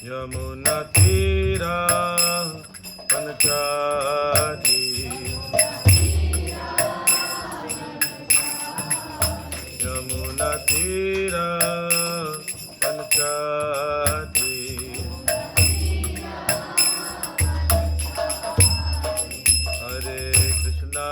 यमुना तीरा पंचाधी यमुना तीरा पंचाधी हरे कृष्णा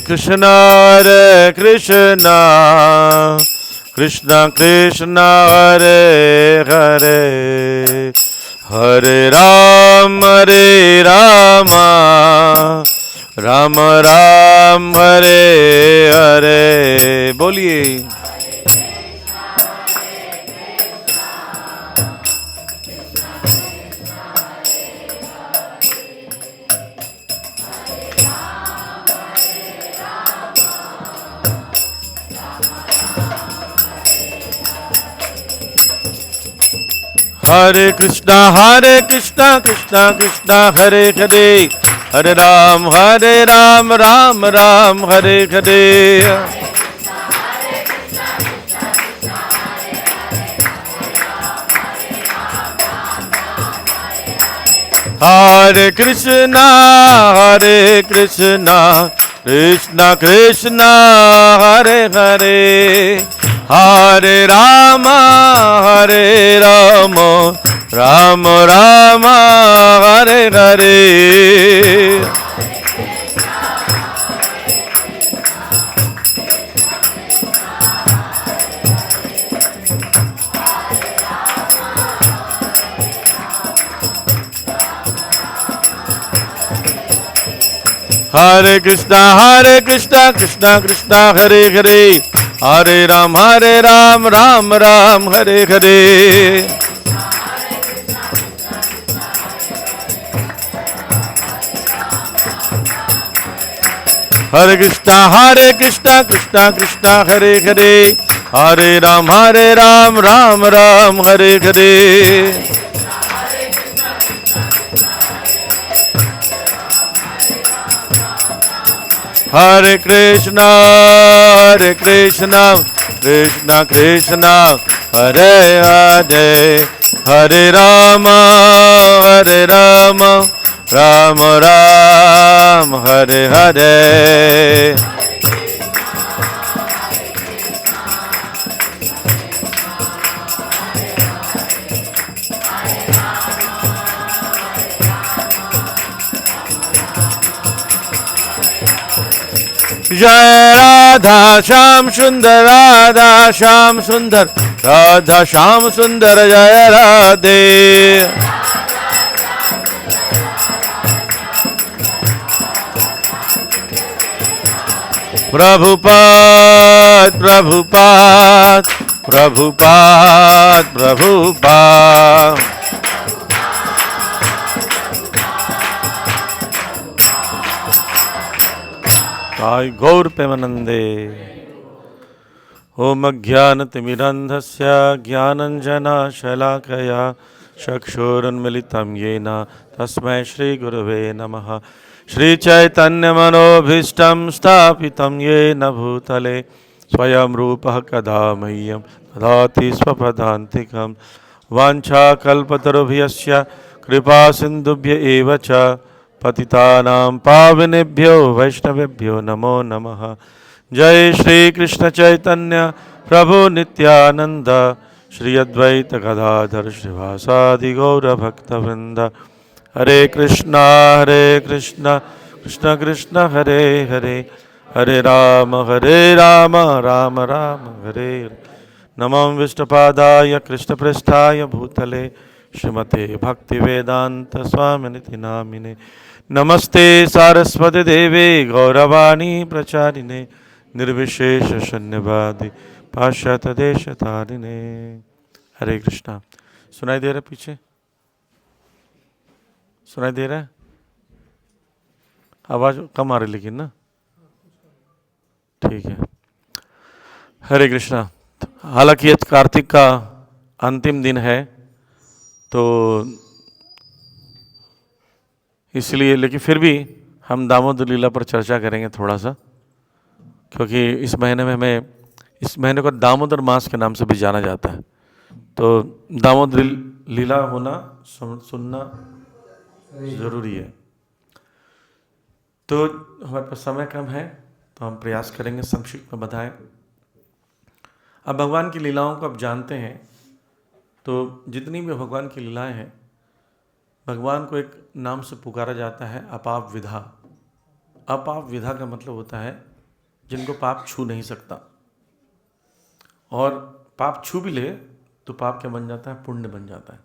कृष्णा हरे कृष्णा कृष्णा कृष्णा हरे हरे हरे राम राम राम हरे हरे। बोलिए हरे कृष्णा कृष्णा कृष्णा हरे हरे हरे राम राम राम हरे हरे। हरे कृष्णा कृष्णा कृष्णा हरे हरे हरे राम राम राम हरे हरे। हरे कृष्णा कृष्णा कृष्णा हरे हरे हरे राम राम राम हरे हरे। हरे कृष्णा कृष्णा कृष्णा हरे हरे हरे राम राम राम हरे हरे। हरे कृष्णा कृष्णा कृष्णा हरे हरे हरे राम राम राम हरे हरे। जय राधा श्याम सुंदर राधा श्याम सुंदर जय राधे। प्रभुपाद गौर प्रेमानंदे। ओम अज्ञानतिमिरन्धस्य ज्ञानञ्जनशलाकया चक्षुरुन्मिलितं येन तस्मै श्रीगुरवे नमः। श्रीचैतन्यमनोभीष्टं स्थापितं येन भूतले स्वयं रूपः कदा मह्यं ददाति स्वपदान्तिकं। वाञ्छाकल्पतरुभ्यश्च कृपासिन्धुभ्य एव च पतितानां पावनेभ्यो वैष्णवेभ्यो नमो नमः। जय श्री कृष्ण चैतन्य प्रभु नित्यानंद श्री अद्वैत गदाधर श्रीवासादि गौर भक्तवृंद। हरे कृष्णा कृष्ण कृष्ण हरे हरे हरे राम राम राम हरे हरे। नमो विष्णुपादाय कृष्णपृष्ठाय भूतले श्रीमते भक्तिवेदांत स्वामिनिति नामिने। नमस्ते सारस्वती देवे गौरवाणी प्रचारिणे निर्विशेष शून्यवादी पाश्चात्य देश तारिणे। हरे कृष्णा। सुनाई दे रहा है पीछे? सुनाई दे रहा है? आवाज कम आ रही लेकिन ना, ठीक है। हरे कृष्णा। हालांकि आज कार्तिक का अंतिम दिन है तो इसलिए, लेकिन फिर भी हम दामोदर लीला पर चर्चा करेंगे थोड़ा सा, क्योंकि इस महीने में हमें, इस महीने को दामोदर मास के नाम से भी जाना जाता है। तो दामोदर लीला होना सुनना ज़रूरी है। तो हमारे पास समय कम है तो हम प्रयास करेंगे संक्षिप्त में बताएं। अब भगवान की लीलाओं को आप जानते हैं, तो जितनी भी भगवान की लीलाएं हैं, भगवान को एक नाम से पुकारा जाता है, अपाप विधा। अपाप विधा का मतलब होता है जिनको पाप छू नहीं सकता, और पाप छू भी ले तो पाप क्या बन जाता है? पुण्य बन जाता है।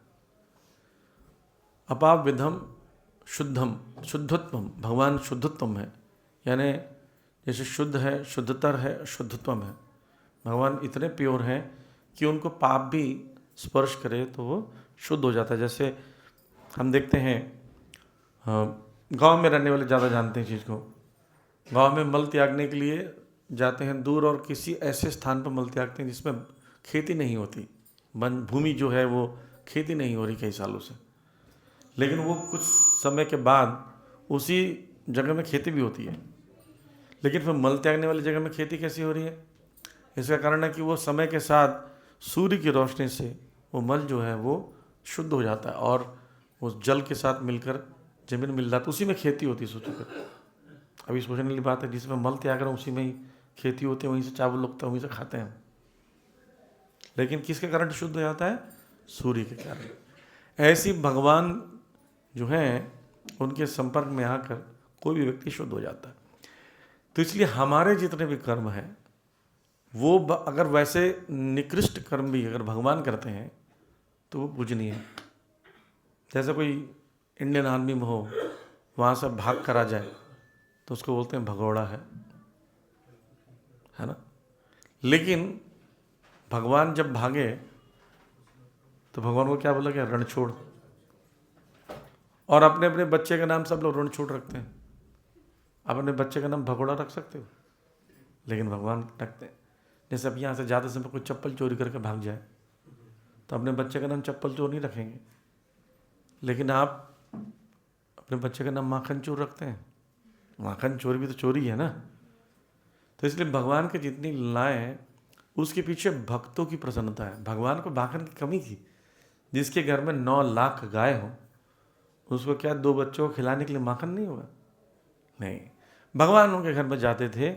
अपाप विधम शुद्धम, शुद्धत्वम, भगवान शुद्धत्वम है, यानी जैसे शुद्ध है, शुद्धतर है, शुद्धत्वम है। भगवान इतने प्योर हैं कि उनको पाप भी स्पर्श करे तो वो शुद्ध हो जाता है। जैसे हम देखते हैं, गांव में रहने वाले ज़्यादा जानते हैं चीज़ को। गांव में मल त्यागने के लिए जाते हैं दूर, और किसी ऐसे स्थान पर मल त्यागते हैं जिसमें खेती नहीं होती, वन भूमि जो है वो खेती नहीं हो रही कई सालों से, लेकिन वो कुछ समय के बाद उसी जगह में खेती भी होती है। लेकिन फिर मल त्यागने वाली जगह में खेती कैसी हो रही है? इसका कारण है कि वो समय के साथ सूर्य की रोशनी से वो मल जो है वो शुद्ध हो जाता है, और उस जल के साथ मिलकर जमीन मिल जाती है, उसी में खेती होती है। सोचो फिर, अभी सोचने वाली बात है, जिसमें मल त्याग रहा उसी में ही खेती होती है, वहीं से चावल उगता है, वहीं से खाते हैं। लेकिन किसके कारण शुद्ध हो जाता है? सूर्य के कारण। ऐसी भगवान जो हैं उनके संपर्क में आकर कोई भी व्यक्ति शुद्ध हो जाता है। तो इसलिए हमारे जितने भी कर्म हैं वो अगर वैसे निकृष्ट कर्म भी अगर भगवान करते हैं तो वो पूजनीय है। जैसे कोई इंडियन आर्मी में हो, वहाँ से भाग कर आ जाए तो उसको बोलते हैं भगोड़ा है ना। लेकिन भगवान जब भागे तो भगवान को क्या बोला गया? रणछोड़। और अपने अपने बच्चे का नाम सब लोग रणछोड़ रखते हैं। आप अपने बच्चे का नाम भगोड़ा रख सकते हो, लेकिन भगवान रखते हैं। जैसे अब यहाँ से जाते समय कोई चप्पल चोरी करके भाग जाए तो अपने बच्चे का नाम चप्पल चोर नहीं रखेंगे, लेकिन आप अपने बच्चे का नाम माखन चोर रखते हैं। माखन चोर भी तो चोरी है ना। तो इसलिए भगवान की जितनी लीलाएं हैं उसके पीछे भक्तों की प्रसन्नता है। भगवान को माखन की कमी थी। जिसके घर में 9 लाख गाय हो, उसको क्या 2 बच्चों को खिलाने के लिए माखन नहीं होगा? नहीं। भगवान उनके घर में जाते थे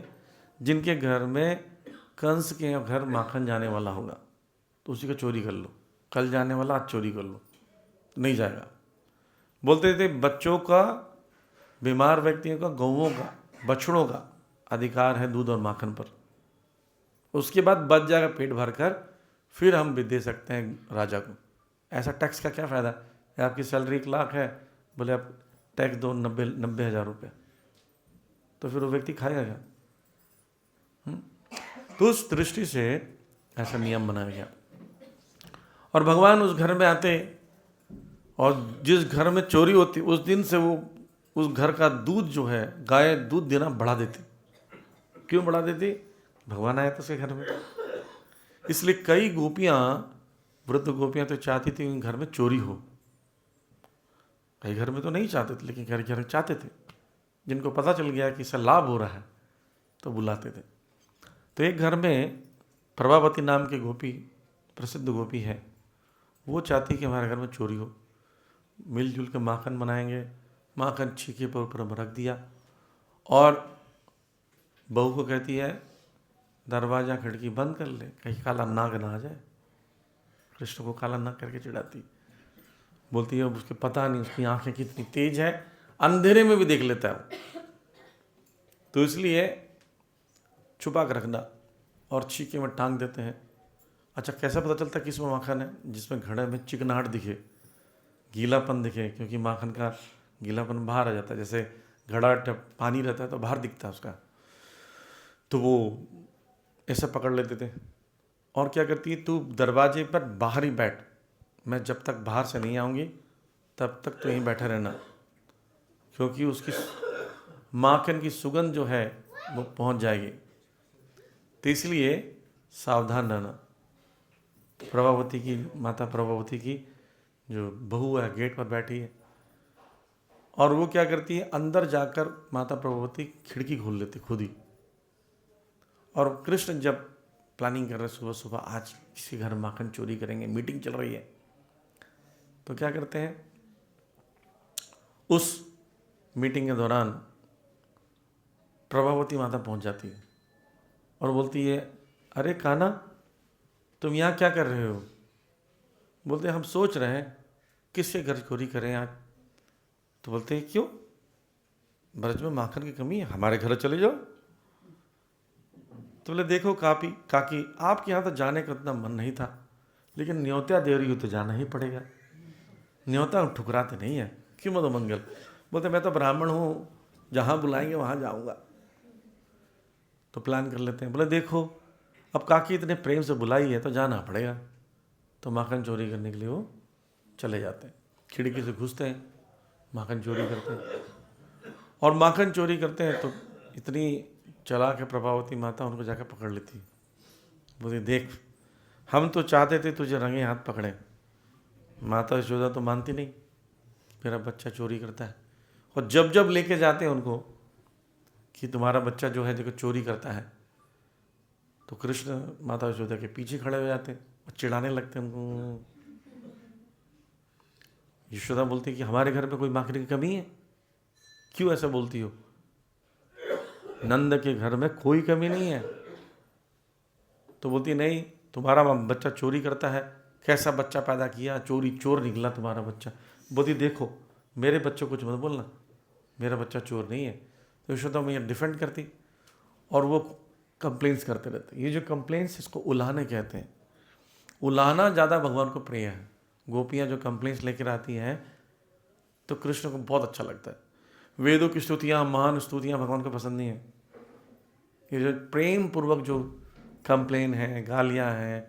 जिनके घर में कंस के घर माखन जाने वाला होगा, तो उसी का चोरी कर लो। कल जाने वाला आज चोरी कर लो, नहीं जाएगा। बोलते थे बच्चों का, बीमार व्यक्तियों का, गौवों का, बछड़ों का अधिकार है दूध और माखन पर। उसके बाद बच जाएगा पेट भरकर, फिर हम भी दे सकते हैं राजा को। ऐसा टैक्स का क्या फ़ायदा? आपकी सैलरी 1 लाख है, बोले आप टैक्स दो 90,000 रुपये, तो फिर वो व्यक्ति खाएगा क्या? तो उस दृष्टि से ऐसा नियम बनाया गया। और भगवान उस घर में आते, और जिस घर में चोरी होती उस दिन से वो उस घर का दूध जो है, गाय दूध देना बढ़ा देती। क्यों बढ़ा देती? भगवान आया था उसके घर में। इसलिए कई गोपियाँ, वृद्ध गोपियाँ तो चाहती थी घर में चोरी हो। कई घर में तो नहीं चाहते थे, लेकिन घर घर चाहते थे। जिनको पता चल गया कि इससे लाभ हो रहा है तो बुलाते थे। तो एक घर में प्रभावती नाम की गोपी, प्रसिद्ध गोपी है, वो चाहती कि हमारे घर में चोरी हो। मिलजुल के माखन बनाएंगे। माखन छीके पर ऊपर हम रख दिया, और बहू को कहती है दरवाज़ा खिड़की बंद कर ले, कहीं काला नाग ना आ जाए। कृष्ण को काला नाग करके चिढ़ाती। बोलती है उसके पता नहीं उसकी आंखें कितनी तेज है, अंधेरे में भी देख लेता है। तो इसलिए छुपा कर रखना, और छीके में टांग देते हैं। अच्छा, कैसा पता चलता है किसमें माखन है? जिसमें घड़े में चिकनाहट दिखे, गीलापन दिखे, क्योंकि माखन का गीलापन बाहर आ जाता है। जैसे घड़ा पानी रहता है तो बाहर दिखता है उसका। तो वो ऐसे पकड़ लेते थे और क्या करती है, तू दरवाजे पर बाहर ही बैठ, मैं जब तक बाहर से नहीं आऊँगी तब तक तो यहीं बैठा रहना, क्योंकि उसकी माखन की सुगंध जो है वो पहुंच जाएगी। तो इसलिए सावधान रहना। प्रभावती की माता, प्रभावती की जो बहू है गेट पर बैठी है और वो क्या करती है, अंदर जाकर माता प्रभावती खिड़की खोल लेती खुद ही। और कृष्ण जब प्लानिंग कर रहे सुबह सुबह आज किसी घर माखन चोरी करेंगे, मीटिंग चल रही है, तो क्या करते हैं, उस मीटिंग के दौरान प्रभावती माता पहुंच जाती है और बोलती है, अरे कान्हा तुम यहाँ क्या कर रहे हो? बोलते हम सोच रहे हैं किसके घर चोरी करें आज। तो बोलते हैं क्यों, ब्रज में माखन की कमी है, हमारे घर चले जाओ। तो बोले देखो काकी आपके यहाँ तो जाने का उतना मन नहीं था, लेकिन न्योता दे रही हो तो जाना ही पड़ेगा, न्योता ठुकराते नहीं है, क्यों मदो मंगल। बोलते मैं तो ब्राह्मण हूँ, जहाँ बुलाएंगे वहाँ जाऊँगा। तो प्लान कर लेते हैं, बोले देखो अब काकी इतने प्रेम से बुलाई है तो जाना पड़ेगा। तो माखन चोरी करने के लिए वो चले जाते हैं, खिड़की से घुसते हैं, माखन चोरी करते हैं। और माखन चोरी करते हैं तो इतनी चालाक है प्रभावती माता, उनको जाकर पकड़ लेती है। बोले देख हम तो चाहते थे तुझे रंगे हाथ पकड़े, माता यशोदा तो मानती नहीं, मेरा बच्चा चोरी करता है। और जब जब लेके जाते हैं उनको कि तुम्हारा बच्चा जो है देखो चोरी करता है, तो कृष्ण माता यशोदा के पीछे खड़े हो जाते हैं और चिढ़ाने लगते हैं उनको। यशोदा बोलती है कि हमारे घर में कोई माखन की कमी है, क्यों ऐसा बोलती हो? नंद के घर में कोई कमी नहीं है। तो बोलती नहीं, तुम्हारा बच्चा चोरी करता है, कैसा बच्चा पैदा किया, चोर निकला तुम्हारा बच्चा। बोलती देखो मेरे बच्चों को कुछ मत बोलना, मेरा बच्चा चोर नहीं है। तो यशोदा मैया डिफेंड करती और वो कंप्लेंट्स करते रहते। ये जो कंप्लेंट्स इसको उलाहने कहते हैं। उलाहना ज़्यादा भगवान को प्रिय है। गोपियाँ जो कंप्लेंट्स लेकर आती हैं तो कृष्ण को बहुत अच्छा लगता है। वेदों की स्तुतियाँ, महान स्तुतियाँ भगवान को पसंद नहीं है। ये जो प्रेम पूर्वक जो कंप्लेन है, गालियाँ हैं,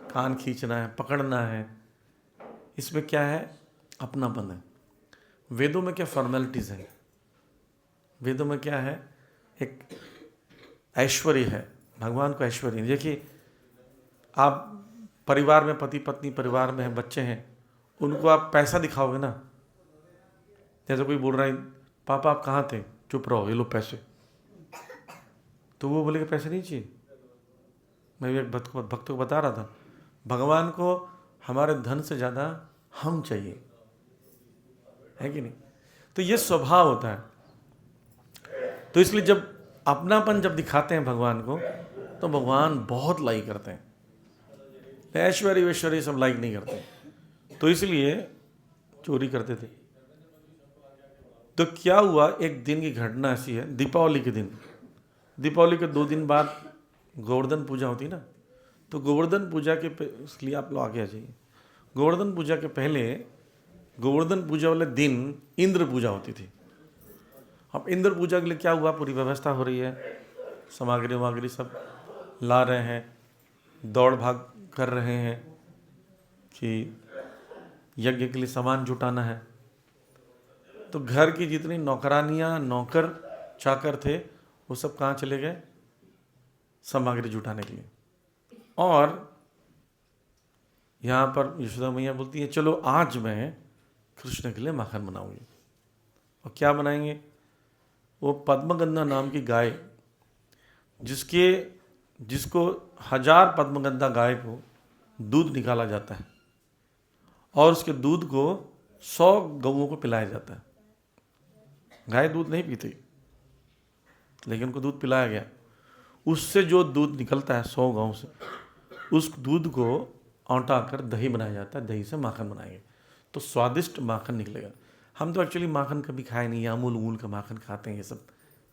कान खींचना है, पकड़ना है, इसमें क्या है, अपनापन है। वेदों में क्या फॉर्मेलिटीज़ हैं, वेदों में क्या है, एक ऐश्वर्य है। भगवान को ऐश्वर्य। देखिए आप परिवार में पति पत्नी परिवार में हैं, बच्चे हैं, उनको आप पैसा दिखाओगे ना, जैसे कोई बोल रहा है पापा आप कहाँ थे, चुप रहो ये लो पैसे, तो वो बोलेगा पैसे नहीं चाहिए। मैं एक भक्त को बता रहा था, भगवान को हमारे धन से ज़्यादा हम चाहिए, है कि नहीं? तो ये स्वभाव होता है। तो इसलिए जब अपनापन जब दिखाते हैं भगवान को तो भगवान बहुत लाइक करते हैं। ऐश्वर्य सब लाइक नहीं करते, तो इसलिए चोरी करते थे। तो क्या हुआ, एक दिन की घटना ऐसी है, दीपावली के दिन, दीपावली के 2 दिन बाद गोवर्धन पूजा होती ना, तो गोवर्धन पूजा के इसलिए आप लोग आगे आ जाइए। गोवर्धन पूजा के पहले, गोवर्धन पूजा वाले दिन इंद्र पूजा होती थी। अब इंद्र पूजा के लिए क्या हुआ, पूरी व्यवस्था हो रही है, सामग्री वामग्री सब ला रहे हैं, दौड़ भाग कर रहे हैं कि यज्ञ के लिए सामान जुटाना है। तो घर की जितनी नौकरानियाँ नौकर चाकर थे वो सब कहाँ चले गए, सामग्री जुटाने के लिए। और यहाँ पर यशोदा मैया बोलती है चलो आज मैं कृष्ण के लिए माखन बनाऊंगी। और क्या बनाएंगे, वो पद्मगंधा नाम की गाय, जिसको 1000 पद्मगंधा गाय को दूध निकाला जाता है और उसके दूध को 100 गौओं को पिलाया जाता है। गाय दूध नहीं पीती, लेकिन उनको दूध पिलाया गया। उससे जो दूध निकलता है 100 गाँव से, उस दूध को औंटा कर दही बनाया जाता है, दही से माखन बनाएंगे तो स्वादिष्ट माखन निकलेगा। हम तो एक्चुअली माखन कभी खाए नहीं, अमूल का माखन खाते हैं, ये सब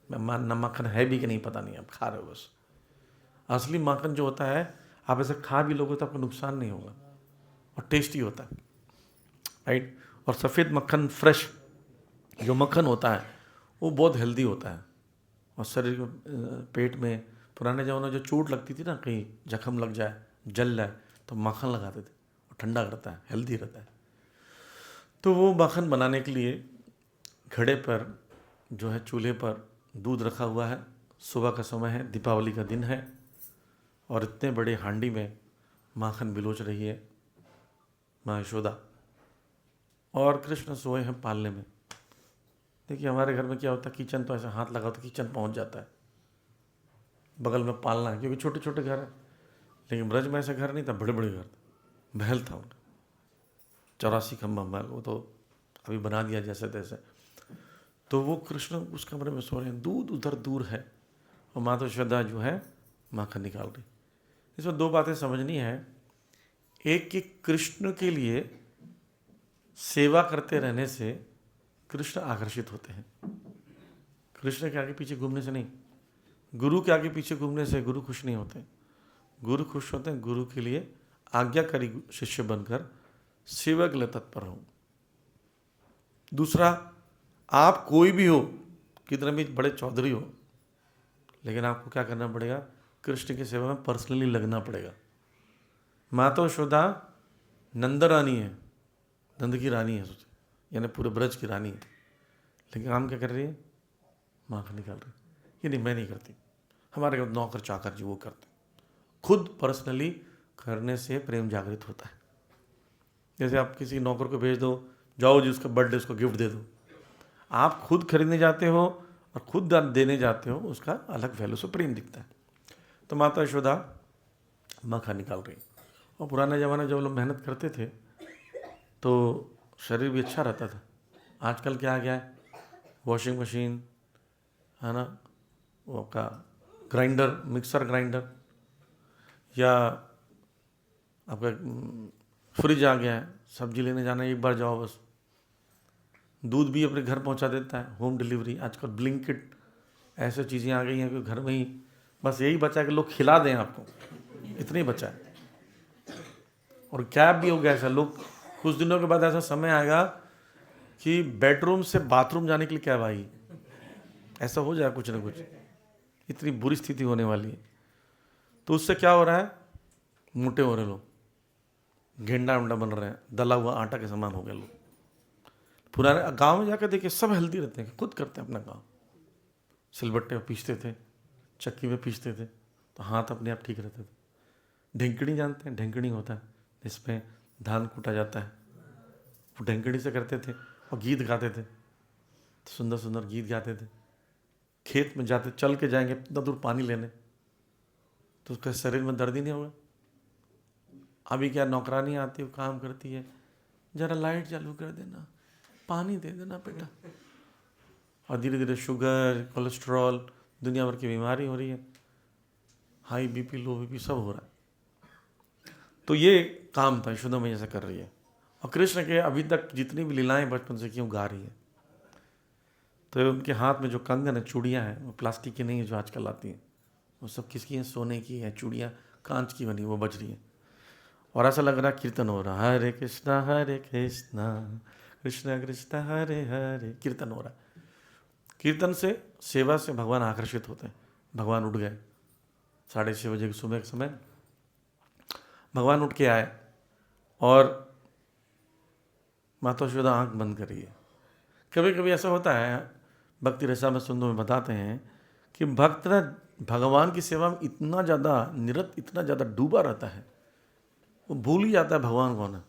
न माखन है भी कि नहीं पता नहीं, आप खा रहे हो बस। असली माखन जो होता है आप ऐसे खा भी लोगे तो आपको नुकसान नहीं होगा और टेस्टी होता है, राइट। और सफ़ेद मक्खन, फ्रेश जो मक्खन होता है वो बहुत हेल्दी होता है और शरीर पेट में पुराने ज़माने में जो चोट लगती थी ना, कहीं जख्म लग जाए, जल जाए, तो माखन लगाते थे, वो ठंडा करता है, हेल्दी रहता है। तो वो माखन बनाने के लिए घड़े पर जो है, चूल्हे पर दूध रखा हुआ है, सुबह का समय है, दीपावली का दिन है, और इतने बड़े हांडी में माखन बिलोच रही है माँ यशोदा, और कृष्ण सोए हैं पालने में। देखिए हमारे घर में क्या होता है, किचन तो ऐसा हाथ लगाओ तो किचन पहुंच जाता है, बगल में पालना है, क्योंकि छोटे छोटे घर है। लेकिन ब्रज में ऐसा घर नहीं था, बड़े बड़े घर थे, महल था उनका, 84 खम्भा महल, वो तो अभी बना दिया जैसे तैसे। तो वो कृष्ण उस कमरे में सो रहे हैं, दूध उधर दूर है, और माता यशोदा जो है माखन निकाल रही। इसमें दो बातें समझनी है। एक कि कृष्ण के लिए सेवा करते रहने से कृष्ण आकर्षित होते हैं। कृष्ण के आगे पीछे घूमने से नहीं, गुरु के आगे पीछे घूमने से गुरु खुश नहीं होते। गुरु खुश होते हैं गुरु के लिए आज्ञाकारी शिष्य बनकर सेवा के लिए तत्पर हो। दूसरा, आप कोई भी हो, कितने भी बड़े चौधरी हो, लेकिन आपको क्या करना पड़ेगा, कृष्ण की सेवा में पर्सनली लगना पड़ेगा। माता यशोदा नंद रानी है, नंद की रानी है, यानी पूरे ब्रज की रानी है, लेकिन हम क्या कर रही है, माखन निकाल रही। ये नहीं, मैं नहीं करती, हमारे घर नौकर चाकर जी वो करते। खुद पर्सनली करने से प्रेम जागृत होता है। जैसे आप किसी नौकर को भेज दो, जाओ जी उसका बर्थडे, उसको गिफ्ट दे दो। आप खुद खरीदने जाते हो और खुद देने जाते हो, उसका अलग वैल्यू से प्रेम दिखता है। तो माता यशोदा माखन निकाल रही। और पुराने ज़माने जब लोग मेहनत करते थे तो शरीर भी अच्छा रहता था। आजकल क्या आ गया है, वॉशिंग मशीन है ना, वो का ग्राइंडर, मिक्सर ग्राइंडर, या आपका फ्रिज आ गया है, सब्जी लेने जाना एक बार जाओ बस। दूध भी अपने घर पहुंचा देता है, होम डिलीवरी। आजकल ब्लिंकिट, ऐसे चीज़ें आ गई हैं कि घर में ही बस यही बचा है कि लोग खिला दें आपको, इतना ही बचा है। और कैब भी हो गया ऐसा, लोग कुछ दिनों के बाद ऐसा समय आएगा कि बेडरूम से बाथरूम जाने के लिए कैब आई, ऐसा हो जाए कुछ ना कुछ, इतनी बुरी स्थिति होने वाली है। तो उससे क्या हो रहा है, मोटे हो रहे लोग, गेंडा उंडा बन रहे हैं, दला हुआ आटा के समान हो गए लोग। पुराने गांव में जाकर देखिए सब हेल्दी रहते हैं, खुद करते हैं अपना काम। सिलबट्टे में पीसते थे, चक्की में पीसते थे, तो हाथ अपने आप ठीक रहते थे। ढेंकड़ी जानते हैं, ढेंकड़ी होता है जिसमें धान कूटा जाता है, वो ढेंकड़ी से करते थे। और गीत गाते थे, सुंदर सुंदर गीत गाते थे। खेत में जाते, चल के जाएंगे इतना दूर पानी लेने, तो उसके शरीर में दर्द ही नहीं होगा। अभी क्या, नौकरानी आती है, वो काम करती है, जरा लाइट चालू कर देना, पानी दे देना बेटा, और धीरे धीरे शुगर, कोलेस्ट्रॉल, दुनिया भर की बीमारी हो रही है, हाई बीपी, लो बीपी, सब हो रहा है। तो ये काम था, यशोदा मैया ऐसा कर रही है। और कृष्ण के अभी तक जितनी भी लीलाएं बचपन से क्यों गा रही है, तो उनके हाथ में जो कंगन है, चूड़ियाँ हैं, वो प्लास्टिक की नहीं है जो आजकल आती हैं, वो सब किसकी हैं, सोने की है, चूड़ियाँ कांच की बनी, वो बज रही हैं। और ऐसा लग रहा है कीर्तन हो रहा है, हरे कृष्णा कृष्ण कृष्ण हरे हरे, कीर्तन हो रहा है। कीर्तन से, सेवा से भगवान आकर्षित होते हैं। भगवान उठ गए 6:30 बजे की सुबह के समय, भगवान उठ के आए और माता यशोदा आँख बंद करी है। कभी कभी ऐसा होता है, भक्ति रसा में सुंदर में बताते हैं कि भक्त ना भगवान की सेवा में इतना ज़्यादा निरत, इतना ज़्यादा डूबा रहता है, वो भूल ही जाता है भगवान कौन है।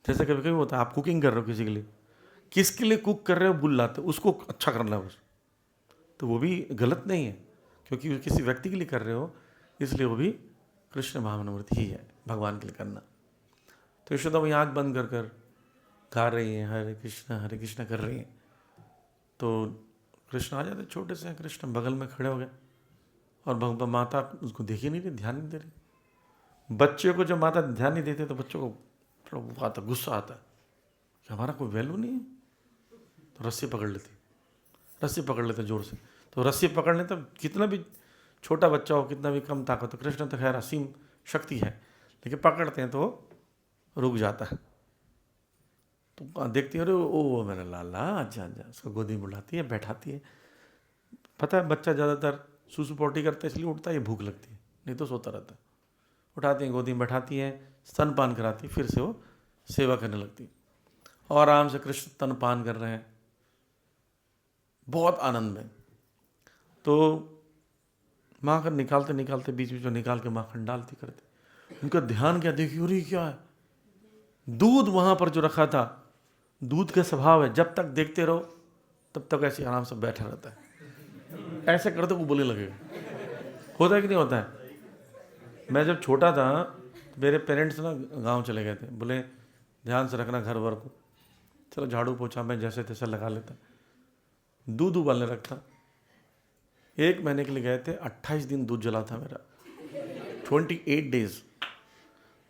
जैसे कभी कभी होता है, आप कुकिंग कर रहे हो किसी के लिए, किसके लिए कुक कर रहे हो भूल जाते हो, उसको अच्छा करना है बस। तो वो भी गलत नहीं है, क्योंकि किसी व्यक्ति के लिए कर रहे हो, इसलिए वो भी कृष्ण भावनामृति ही है, भगवान के लिए करना। तो यशोदा वही आँख बंद कर कर गा रही हैं, हरे कृष्ण कर रही हैं। तो कृष्ण आ जाते, छोटे से कृष्ण बगल में खड़े हो गए, और माता उसको देख ही नहीं रही, ध्यान नहीं दे रही। बच्चे को जब माता ध्यान नहीं देते तो बच्चों को थोड़ा वो आता, गुस्सा आता है कि हमारा कोई वैल्यू नहीं है। तो रस्सी पकड़ लेते जोर से। तो रस्सी पकड़ने तब कितना भी छोटा बच्चा हो, कितना भी कम ताकत हो, कृष्ण तो खैर असीम शक्ति है, लेकिन पकड़ते हैं तो रुक जाता है। तो देखती है, अरे ओ मेरा लाला, अच्छा अच्छा, उसको गोदी में उठाती है, बैठाती है। पता है बच्चा ज़्यादातर सूसू पोटी करता है इसलिए उठता है, ये भूख लगती है, नहीं तो सोता रहता है। उठाती हैं, गोदी में बैठाती हैं, स्तनपान कराती, फिर से वो सेवा करने लगती और आराम से कृष्ण स्तनपान कर रहे हैं, बहुत आनंद में। तो माखन निकालते निकालते बीच बीच में निकाल के माखन डालती करते, उनका ध्यान क्या, देखिए अरे क्या है, दूध वहां पर जो रखा था, दूध का स्वभाव है जब तक देखते रहो तब तक ऐसे आराम से बैठा रहता है, ऐसे करते वो बोलने लगेगा। होता है कि नहीं होता है? मैं जब छोटा था, मेरे पेरेंट्स ना गांव चले गए थे, बोले ध्यान से रखना घर वर को, चलो झाड़ू पोछा मैं जैसे तैसे लगा लेता, दूध उबालने रखता। 1 महीने के लिए गए थे, 28 दिन दूध जला था मेरा, 28 डेज।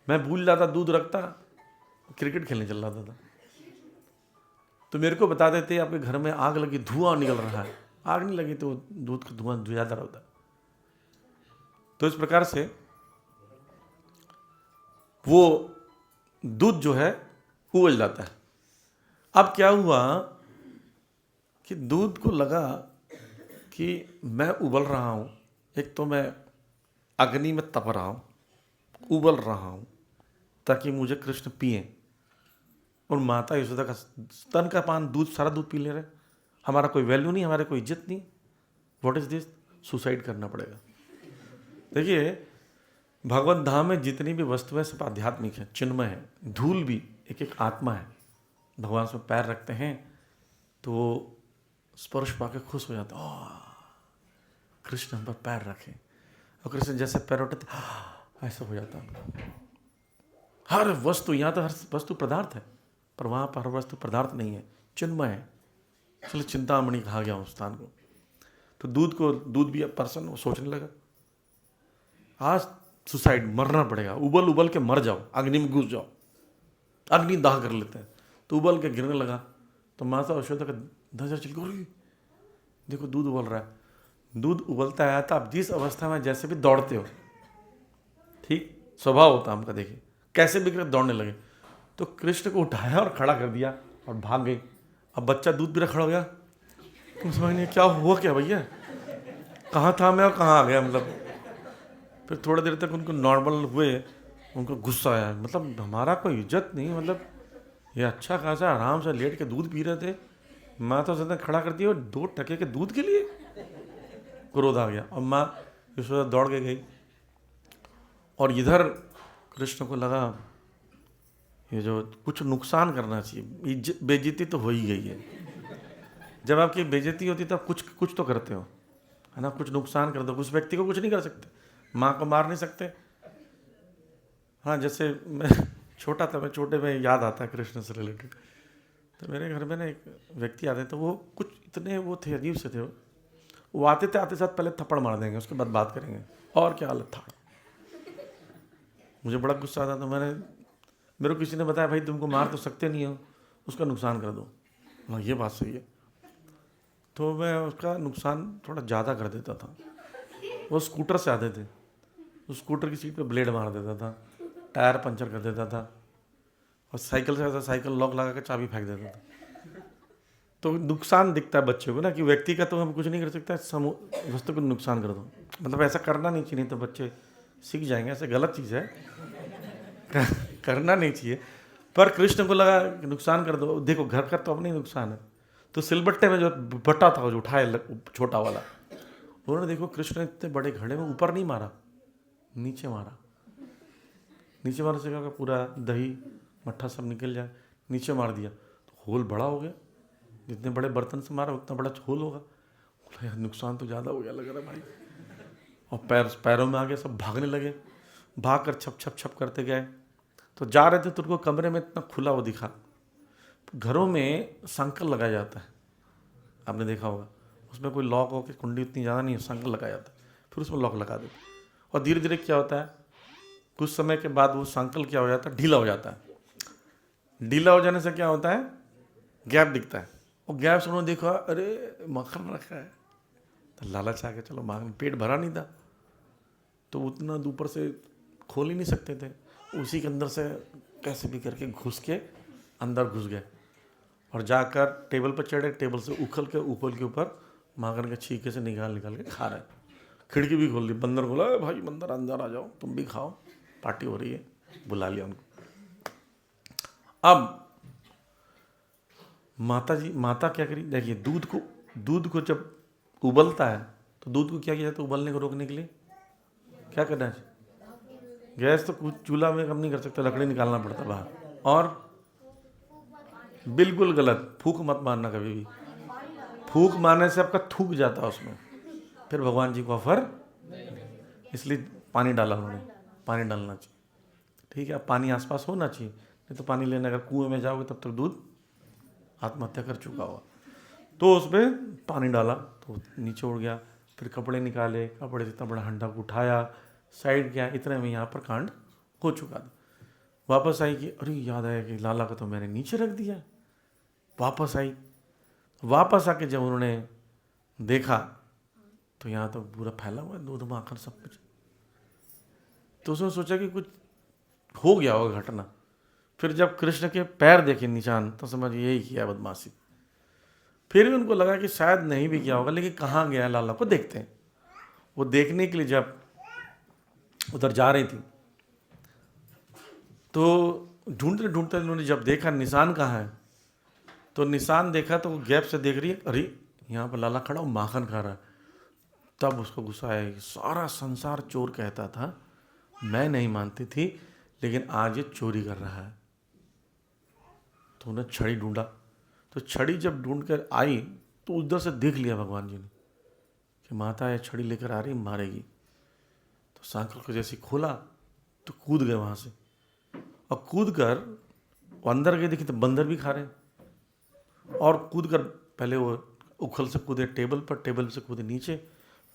मैं भूल जाता, दूध रखता, क्रिकेट खेलने चल रहा था। तो मेरे को बता देते आपके घर में आग लगी, धुआं निकल रहा है। आग नहीं लगी तो दूध का धुआं ज़्यादा होता है। तो इस प्रकार से वो दूध जो है उबल जाता है। अब क्या हुआ कि दूध को लगा कि मैं उबल रहा हूँ, एक तो मैं अग्नि में तप रहा हूँ, उबल रहा हूँ ताकि मुझे कृष्ण पिए, और माता यशोदा का स्तन का पान, दूध, सारा दूध पी ले रहे, हमारा कोई वैल्यू नहीं, हमारे कोई इज्जत नहीं। What is this? सुसाइड करना पड़ेगा। देखिए भगवत धाम में जितनी भी वस्तुएं सब आध्यात्मिक है, चिन्मय है, धूल भी एक एक आत्मा है। भगवान उसमें पैर रखते हैं तो स्पर्श पाके खुश हो जाता, कृष्ण हम पर पैर रखे, और कृष्ण जैसे पैर उठाते ऐसा हो जाता। हर वस्तु, यहाँ तो हर वस्तु पदार्थ है, पर वहाँ पर हर वस्तु पदार्थ नहीं है, चिन्मय है। इसलिए चिंतामणि कहा गया उस स्थान को। तो दूध भी पर्सन वो सोचने लगा, आज सुसाइड, मरना पड़ेगा, उबल उबल के मर जाओ, अग्नि में घुस जाओ, अग्नि दाह कर लेते हैं। तो उबल के गिरने लगा। तो माता यशोदा का नजर चल गई, देखो दूध उबल रहा है। दूध उबलता है तो आप जिस अवस्था में जैसे भी दौड़ते हो, ठीक स्वभाव होता है हमका, देखिए कैसे भी दौड़ने लगे। तो कृष्ण को उठाया और खड़ा कर दिया और भाग गई। अब बच्चा दूध पी रहा खड़ा हो गया, तुम समझ नहीं क्या हुआ, क्या भैया कहाँ था मैं और कहाँ आ गया, मतलब। फिर थोड़ी देर तक उनको नॉर्मल हुए, उनको गुस्सा आया, मतलब हमारा कोई इज्जत नहीं, मतलब ये अच्छा खासा आराम से लेट के दूध पी रहे थे, माँ तो ज़्यादा खड़ा कर दिया 2 टके के दूध के लिए। क्रोध आ गया और माँ यशोदा दौड़ के गई। और इधर कृष्ण को लगा ये जो कुछ नुकसान करना चाहिए, बेइज्जती तो हो ही गई है। जब आपकी बेइज्जती होती है तो आप कुछ तो करते हो, है ना, कुछ नुकसान कर दो। उस व्यक्ति को कुछ नहीं कर सकते, माँ को मार नहीं सकते। हाँ, जैसे मैं छोटा था, मैं छोटे में याद आता है कृष्ण से रिलेटेड। तो मेरे घर में ना एक व्यक्ति आते, तो वो कुछ इतने वो थे, अजीब से थे। वो आते थे, आते साथ पहले थप्पड़ मार देंगे, उसके बाद बात करेंगे, और क्या हालत था। मुझे बड़ा गुस्सा आता। तो मेरे को किसी ने बताया, भाई तुमको मार तो सकते नहीं हो, उसका नुकसान कर दो। हाँ, ये बात सही है। तो मैं उसका नुकसान थोड़ा ज़्यादा कर देता था। वो स्कूटर से आते थे, उस स्कूटर की सीट पे ब्लेड मार देता था, टायर पंचर कर देता था, और साइकिल से आता, साइकिल लॉक लगा के चाबी फेंक देता था। तो नुकसान दिखता है बच्चे को ना, कि व्यक्ति का तो हम कुछ नहीं कर सकते, समूह वस्तु को नुकसान कर दो। मतलब ऐसा करना नहीं चाहिए, तो बच्चे सीख जाएंगे, ऐसे गलत चीज़ है, करना नहीं चाहिए। पर कृष्ण को लगा कि नुकसान कर दो, देखो घर का तो अपने नुकसान है। तो सिलबट्टे में जो बट्टा था, जो उठाए छोटा वाला, उन्होंने देखो कृष्ण इतने बड़े घड़े में ऊपर नहीं मारा, नीचे मारा। नीचे मारने से क्या, पूरा दही मट्ठा सब निकल जाए, नीचे मार दिया तो होल बड़ा हो गया। जितने बड़े बर्तन से मारा उतना बड़ा होल होगा। यार नुकसान तो ज़्यादा हो गया लग रहा भाई। और पैरों में आ गए, सब भागने लगे, भाग कर छप छप छप करते गए। तो जा रहे थे तो उनको कमरे में इतना खुला वो दिखा। घरों में संकल लगाया जाता है, आपने देखा होगा, उसमें कोई लॉक हो के कुंडी इतनी ज़्यादा नहीं है, संकल लगाया जाता है, फिर उसमें लॉक लगा देते। और धीरे धीरे क्या होता है, कुछ समय के बाद वो संकल क्या हो जाता है, ढीला हो जाता है। ढीला हो जाने से क्या होता है, गैप दिखता है। और गैप से उन्होंने देखा, अरे मक्खन रखा है, तो लालच आ गया, चलो मांग, पेट भरा नहीं था तो उतना ऊपर से खोल ही नहीं सकते थे, उसी के अंदर से कैसे भी करके घुस के अंदर घुस गए और जाकर टेबल पर चढ़े, टेबल से उखल के ऊपर के ऊपर माखन के छीके से निकाल के खा रहे। खिड़की भी खोल दी, बंदर बोला "ए भाई बंदर अंदर आ जाओ, तुम भी खाओ, पार्टी हो रही है", बुला लिया उनको। अब माता क्या करी, देखिए दूध को जब उबलता है तो दूध को क्या किया जाता है उबलने को रोकने के लिए, क्या करना चाहिए? गैस तो कुछ चूल्हा में कम नहीं कर सकते, लकड़ी निकालना पड़ता बाहर। और बिल्कुल गलत, फूंक मत मारना कभी भी, फूंक मारने से आपका थूक जाता है उसमें, फिर भगवान जी को ऑफर, इसलिए पानी डाला उन्होंने, पानी डालना चाहिए, ठीक है। पानी आसपास होना चाहिए, नहीं तो पानी लेने अगर कुएं में जाओगे तब तक दूध आत्महत्या कर चुका हुआ। तो उसमें पानी डाला तो नीचे उड़ गया, फिर कपड़े निकाले, कपड़े से इतना बड़ा हंडा को उठाया, साइड किया, इतने में यहाँ पर कांड हो चुका था। वापस आई कि अरे याद आया कि लाला को तो मैंने नीचे रख दिया। वापस आई, वापस आके जब उन्होंने देखा तो यहाँ तो पूरा फैला हुआ है, दूध माखन सब कुछ। तो उसने सोचा कि कुछ हो गया होगा घटना। फिर जब कृष्ण के पैर देखे निशान तो समझ यही किया बदमाशी। फिर भी उनको लगा कि शायद नहीं भी किया होगा, लेकिन कहाँ गया लाला को देखते हैं। वो देखने के लिए जब उधर जा रही थी तो ढूंढते ढूंढते उन्होंने जब देखा निशान कहाँ है, तो निशान देखा तो वो गैप से देख रही है, अरे यहाँ पर लाला खड़ा हो माखन खा रहा है। तब उसको गुस्सा आया कि सारा संसार चोर कहता था, मैं नहीं मानती थी, लेकिन आज ये चोरी कर रहा है। तो उन्हें छड़ी ढूंढा, तो छड़ी जब ढूंढ कर आई तो उधर से देख लिया भगवान जी ने कि माता ये छड़ी लेकर आ रही, मारेगी। तो सांकल को जैसे खोला तो कूद गए वहाँ से, और कूद कर वो अंदर गए, देखी तो बंदर भी खा रहे हैं। और कूद कर पहले वो उखल से कूदे टेबल पर, टेबल से कूदे नीचे,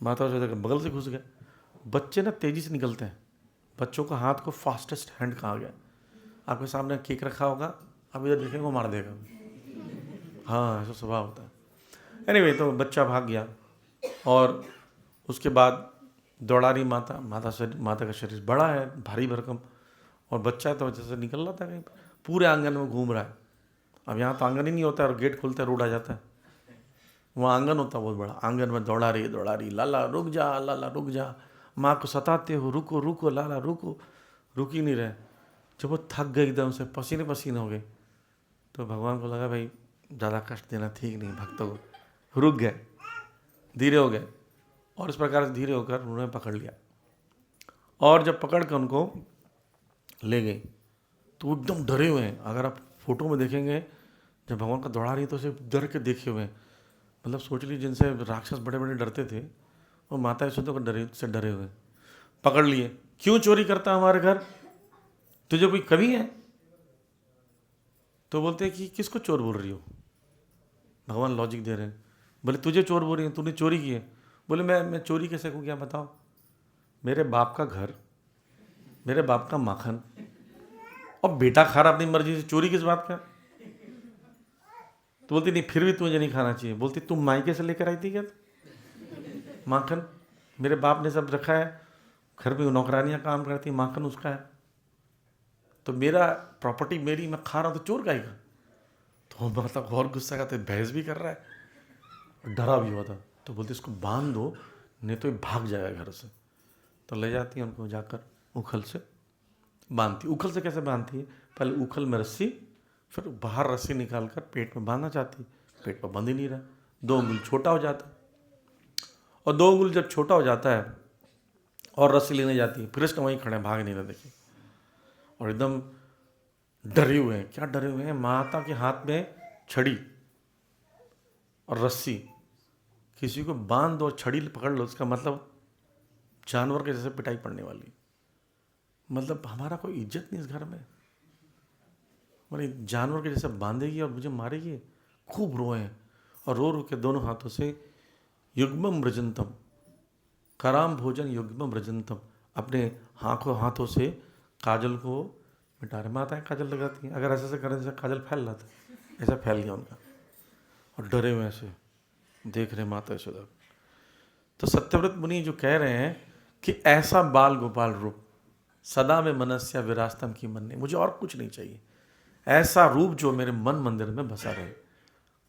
माता से बगल से घुस गए। बच्चे ना तेज़ी से निकलते हैं, बच्चों का हाथ को फास्टेस्ट हैंड कहा गया। आपके सामने केक रखा होगा, आप इधर देखेंगे वो मार देगा, हाँ ऐसा स्वभाव होता है। एनीवे तो बच्चा भाग गया, और उसके बाद दौड़ा रही माता का शरीर बड़ा है, भारी भरकम, और बच्चा तो जैसे निकल रहा था कहीं पर, पूरे आंगन में घूम रहा है। अब यहाँ तो आंगन ही नहीं होता है, और गेट खुलता है रोड आ जाता है, वहाँ आंगन होता है बहुत बड़ा। आंगन में दौड़ा रही, लाला रुक जा, लाला रुक जा, माँ को सताते हो, रुको रुको लाला रुको, रुक ही नहीं रहे। जब वो थक गए एकदम से, पसीने पसीने हो गए, तो भगवान को लगा भाई ज़्यादा कष्ट देना ठीक नहीं भक्तों को, रुक गए, धीरे हो गए, और इस प्रकार से धीरे होकर उन्होंने पकड़ लिया। और जब पकड़ कर उनको ले गए तो वो एकदम डरे हुए हैं। अगर आप फोटो में देखेंगे जब भगवान का दौड़ा रही तो उसे डर के देखे हुए हैं, मतलब सोच लीजिए जिनसे राक्षस बड़े बड़े डरते थे, वो माता यशोदा को डरे हुए। पकड़ लिए, क्यों चोरी करता हमारे घर, तुझे कोई कमी है? तो बोलते हैं कि किसको चोर बोल रही हो? भगवान लॉजिक दे रहे हैं, बोले तुझे चोर बोल रही है, तूने चोरी की है। बोले मैं चोरी कैसे को क्या बताओ, मेरे बाप का घर, मेरे बाप का माखन, और बेटा खा रहा अपनी मर्जी से, चोरी किस बात का? तो बोलती नहीं फिर भी तुझे नहीं खाना चाहिए। बोलती तुम मायके से लेकर आई थी क्या माखन? मेरे बाप ने सब रखा है, घर में नौकरानियाँ काम करती, माखन उसका है, तो मेरा प्रॉपर्टी मेरी, मैं खा रहा हूँ तो चोर का? तो मतलब और गुस्सा करते, बहस भी कर रहा है, डरा भी हुआ था। तो बोलते इसको बांध दो, नहीं तो ये भाग जाएगा घर से। तो ले जाती है उनको, जाकर उखल से बांधती। उखल से कैसे बांधती है, पहले उखल में रस्सी, फिर बाहर रस्सी निकाल कर पेट में बांधना चाहती, पेट पर बंध ही नहीं रहा, 2 अंगुल छोटा हो जाता है, और 2 अंगुल जब छोटा हो जाता है और रस्सी लेने जाती है, कृष्ण वहीं खड़े, भाग नहीं रहे, देखिए, और एकदम डरे हुए हैं। क्या डरे हुए हैं? माता के हाथ में छड़ी और रस्सी, किसी को बांध दो, छड़ी पकड़ लो, उसका मतलब जानवर के जैसे पिटाई पड़ने वाली। मतलब हमारा कोई इज्जत नहीं इस घर में, मतलब जानवर के जैसे बांधेगी और मुझे मारेगी। खूब रोए हैं, और रो रो के दोनों हाथों से युग्मम व्रजंतम, कराम भोजन युग्मम व्रजंतम, अपने हाथों से काजल को मिटा रहे। माताएं काजल लगाती हैं, अगर ऐसे करें जैसे काजल फैल रहा था, ऐसा फैल गया उनका, और डरे हुए ऐसे देख रहे माता यशोदा। तो सत्यव्रत मुनि जो कह रहे हैं कि ऐसा बाल गोपाल रूप सदा में मनस्या विरास्तम की मन ने, मुझे और कुछ नहीं चाहिए, ऐसा रूप जो मेरे मन मंदिर में बसा रहे।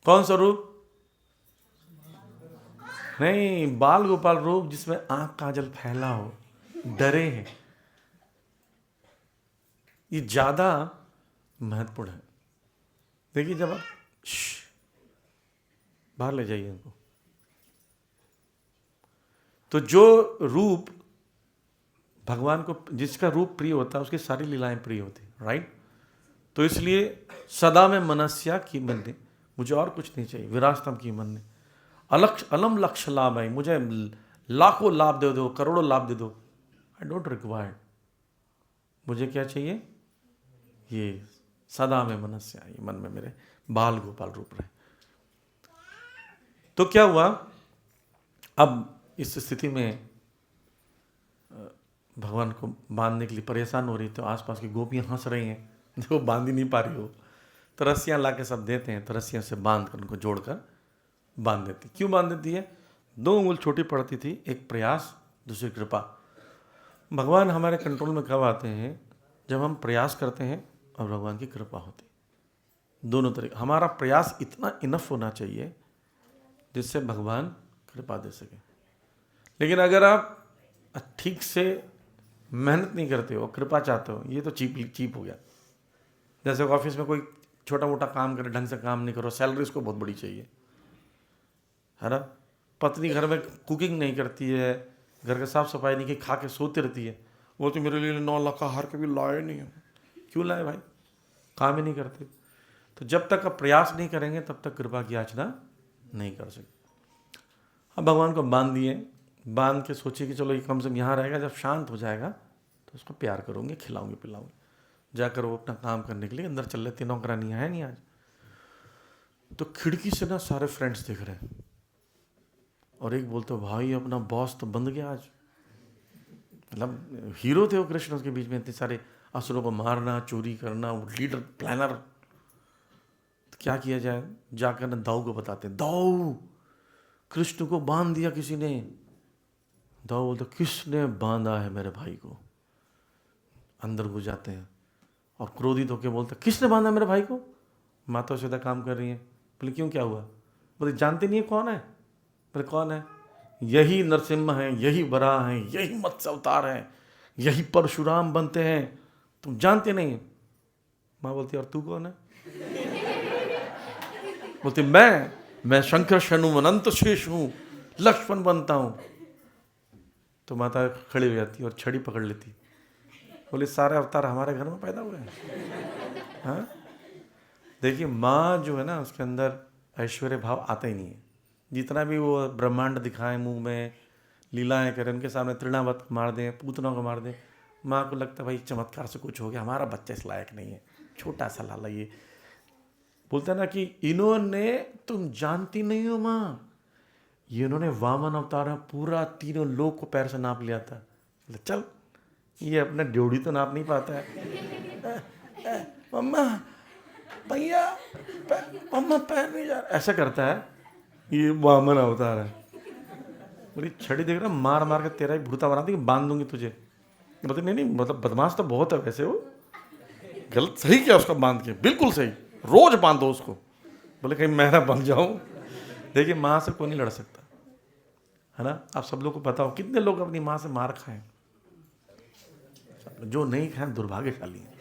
कौन सा रूप? नहीं, बाल गोपाल रूप जिसमें आंख काजल फैला हो, डरे हैं, ये ज्यादा महत्वपूर्ण है। देखिए जब आप बाहर ले जाइए इनको, तो जो रूप भगवान को, जिसका रूप प्रिय होता है उसकी सारी लीलाएं प्रिय होती, राइट। तो इसलिए सदा में मनस्या की मन, मुझे और कुछ नहीं चाहिए, विरासतम की मन, अलम लक्ष्य लाभ है, मुझे लाखों लाभ दे दो, करोड़ों लाभ दे दो, आई डोंट रिक्वायर। मुझे क्या चाहिए? ये सदा में मनस्या, ये मन में मेरे बाल गोपाल रूप रहे। तो क्या हुआ, अब इस स्थिति में भगवान को बांधने के लिए परेशान हो रही, तो आसपास की गोपियां हंस रही हैं, जो बांध ही नहीं पा रही हो, तो रस्सियां ला के सब देते हैं, तो रस्सियां से बांध कर उनको जोड़कर बांध देती। क्यों बांध देती है? 2 उंगल छोटी पड़ती थी, एक प्रयास, दूसरी कृपा। भगवान हमारे कंट्रोल में कब आते हैं? जब हम प्रयास करते हैं और भगवान की कृपा होती। दोनों तरीके, हमारा प्रयास इतना इनफ होना चाहिए जिससे भगवान कृपा दे सके। लेकिन अगर आप ठीक से मेहनत नहीं करते हो, कृपा चाहते हो, ये तो चीप हो गया। जैसे ऑफिस में कोई छोटा मोटा काम करे, ढंग से काम नहीं करो, सैलरी उसको बहुत बड़ी चाहिए, है ना। पत्नी घर में कुकिंग नहीं करती है, घर का साफ सफाई नहीं की, खा के सोती रहती है, वो तो मेरे लिए 9 लाख का हार कभी लाए नहीं है। क्यों लाए भाई? काम ही नहीं करते। तो जब तक आप प्रयास नहीं करेंगे तब तक कृपा की याचना नहीं कर सकते। अब भगवान को बांध दिए, बांध के सोचिए कि चलो ये कम से कम यहाँ रहेगा, जब शांत हो जाएगा तो उसको प्यार करूँगी, खिलाऊंगी पिलाऊंगी। जाकर वो अपना काम करने के लिए अंदर चल लेते, नौकरानियाँ हैं नहीं आज। तो खिड़की से ना सारे फ्रेंड्स दिख रहे हैं, और एक बोलते भाई अपना बॉस तो बंद गया आज, मतलब हीरो थे वो कृष्ण, उसके बीच में इतने सारे असुरों को मारना, चोरी करना, वो लीडर प्लानर। तो क्या किया जाए? जाकर ना दाऊ को बताते, दाऊ कृष्ण को बांध दिया किसी ने। दाऊ बोलते किसने बांधा है मेरे भाई को? अंदर घुस जाते हैं और क्रोधित होकर बोलते किसने बांधा मेरे भाई को? माता सीधा काम कर रही है। बोले क्यों, क्या हुआ? बोले जानते नहीं है कौन है? बोले कौन है? यही नरसिम्हा है, यही वराह है, यही मत्स्य अवतार है, यही परशुराम बनते हैं, तुम जानते नहीं। माँ बोलती और तू कौन है? बोलती मैं शंकर शनु अनंत शेष हूं, लक्ष्मण बनता हूं। तो माता खड़ी हो जाती और छड़ी पकड़ लेती, बोले सारे अवतार हमारे घर में पैदा हुए हैं। हाँ, देखिए माँ जो है ना, उसके अंदर ऐश्वर्य भाव आता ही नहीं है। जितना भी वो ब्रह्मांड दिखाएं, मुंह में लीलाएं करें, उनके सामने तृणावत मार दें, पूतना को मार दें, माँ को लगता है भाई चमत्कार से कुछ हो गया, हमारा बच्चा इस लायक नहीं है, छोटा सा लाला। ये बोलते हैं ना कि इन्होंने, तुम जानती नहीं हो माँ, ये इन्होंने वामन अवतार में पूरा 3 लोक को पैर से नाप लिया था। चल, ये अपना ड्योढ़ी तो नाप नहीं पाता है। मम्मा भैया, मम्मा पैर नहीं जा रहा, ऐसा करता है, ये वामन अवतार है। बोली छड़ी देख रहा, मार मार के तेरा ही भूता बना दूंगी, बांध दूंगी तुझे। बोलते नहीं नहीं, मतलब बदमाश तो बहुत है वैसे वो, गलत सही किया उसका बांध के, बिल्कुल सही, रोज बांधो उसको। बोले कहीं मैं ना बन जाऊं। देखिए माँ से कोई नहीं लड़ सकता, है ना। आप सब लोग को पता हो कितने लोग अपनी माँ से मार खाएं, जो नहीं खाएं दुर्भाग्यशाली हैं।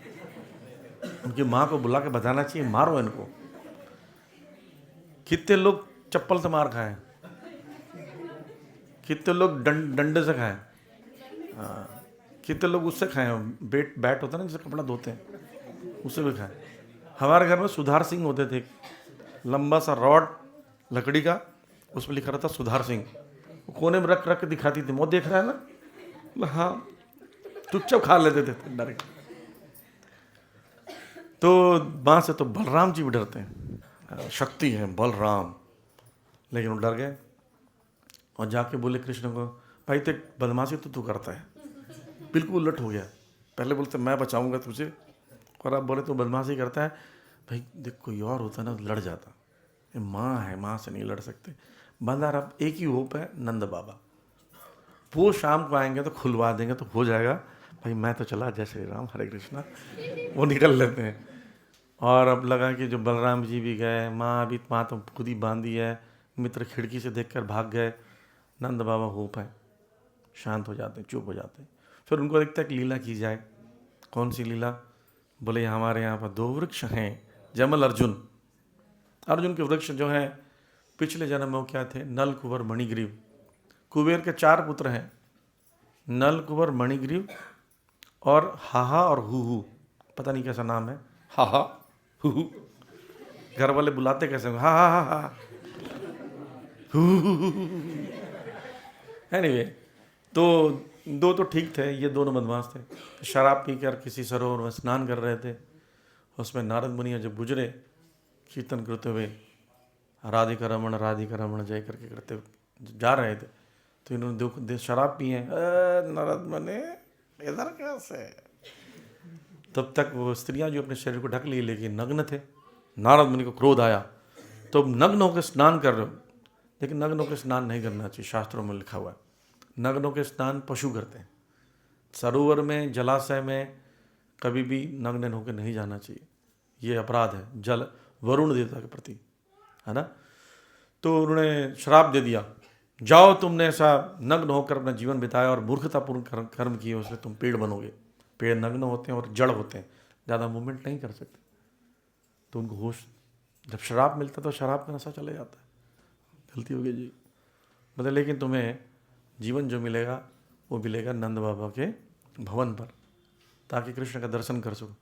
उनकी माँ को बुला के बताना चाहिए मारो इनको। कितने लोग चप्पल से मार खाएं, कितने लोग डंडे से खाएं, कितने लोग उससे खाएं, बैट होता है ना जिससे कपड़ा धोते हैं, उससे भी खाएं। हमारे घर में सुधार सिंह होते थे, लंबा सा रॉड लकड़ी का, उस पर लिखा रहता सुधार सिंह, कोने में रख रख के दिखाती थी, वो देख रहा है ना, हाँ, चुपचाप खा लेते थे डायरेक्ट। तो माँ से तो बलराम जी भी डरते हैं, शक्ति है बलराम, लेकिन वो डर गए और जाके बोले कृष्ण को, भाई तो बदमाशी तो तू करता है। बिल्कुल उलट हो गया, पहले बोलते मैं बचाऊंगा तुझे, और अब बोले तो बदमाशी करता है। भाई देख कोई और होता ना तो लड़ जाता, ये माँ है, माँ से नहीं लड़ सकते। बंदार अब एक ही होप है, नंद बाबा, वो शाम को आएंगे तो खुलवा देंगे तो हो जाएगा। भाई मैं तो चला, जय श्री राम, हरे कृष्णा, वो निकल लेते हैं। और अब लगा कि जो बलराम जी भी गए, माँ अभी माँ तो खुद ही बांधी है, मित्र खिड़की से देखकर भाग गए। नंद बाबा हो पाए, शांत हो जाते, चुप हो जाते। फिर उनको देखता है कि लीला की जाए। कौन सी लीला? बोले हमारे यहाँ पर 2 वृक्ष हैं, जमल अर्जुन। अर्जुन के वृक्ष जो हैं पिछले जन्म में क्या थे? नल, कुंवर, मणिग्रीव। कुबेर के 4 पुत्र हैं, नल, कुंवर, मणिग्रीव और हाहा और हु। पता नहीं कैसा नाम है, हाहा हु। घर वाले बुलाते कैसे? हा हा हा हा। एनीवे, तो 2 तो ठीक थे, ये दोनों बदमाश थे। शराब पीकर किसी सरोवर में स्नान कर रहे थे। उसमें नारद मुनि जब गुजरे कीर्तन करते हुए, राधिका रमण जय करके करते जा रहे थे, तो इन्होंने शराब पी है। नारद मुनि इधर कैसे? तब तक वो स्त्रियां जो अपने शरीर को ढक लिए लेकिन नग्न थे। नारद मुनि को क्रोध आया, तो नग्न होकर स्नान कर रहे हो, लेकिन नग्न होकर स्नान नहीं करना चाहिए, शास्त्रों में लिखा हुआ है। नग्न होकर स्नान पशु करते हैं। सरोवर में, जलाशय में कभी भी नग्न होकर नहीं जाना चाहिए, ये अपराध है जल वरुण देवता के प्रति, है ना। तो उन्होंने श्राप दे दिया, जाओ तुमने ऐसा नग्न होकर अपना जीवन बिताया और मूर्खतापूर्ण कर्म किए, उसमें तुम पेड़ बनोगे। पेड़ नग्न होते हैं और जड़ होते हैं, ज़्यादा मूवमेंट नहीं कर सकते। तो उनको होश, जब शराब मिलता तो शराब का नशा चले जाता है। गलती हो गई जी, मतलब। लेकिन तुम्हें जीवन जो मिलेगा वो मिलेगा नंद बाबा के भवन पर, ताकि कृष्ण का दर्शन कर सको।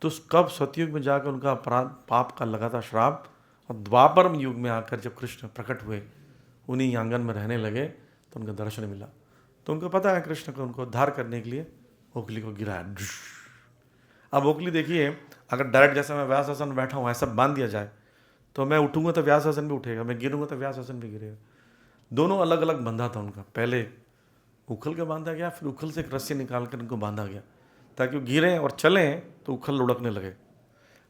तो कब सतयुग में जाकर उनका अपराध पाप का लगा था श्राप, और द्वापर युग में आकर जब कृष्ण प्रकट हुए, उन्हीं आंगन में रहने लगे, तो उनका दर्शन मिला। तो उनको पता है कृष्ण को उनको उद्धार करने के लिए ओखली को गिराया। अब ओखली देखिए, अगर डायरेक्ट जैसे मैं व्यास आसन में बैठा हूँ ऐसा बांध दिया जाए, तो मैं उठूंगा तो व्यास आसन भी उठेगा, मैं गिरूंगा तो व्यास आसन भी गिरेगा। दोनों अलग अलग बंधा था उनका। पहले उखल के बांधा गया, फिर उखल से एक रस्सी निकाल कर उनको बांधा गया, ताकि वो गिरें और चलें तो उखल लुढ़कने लगे।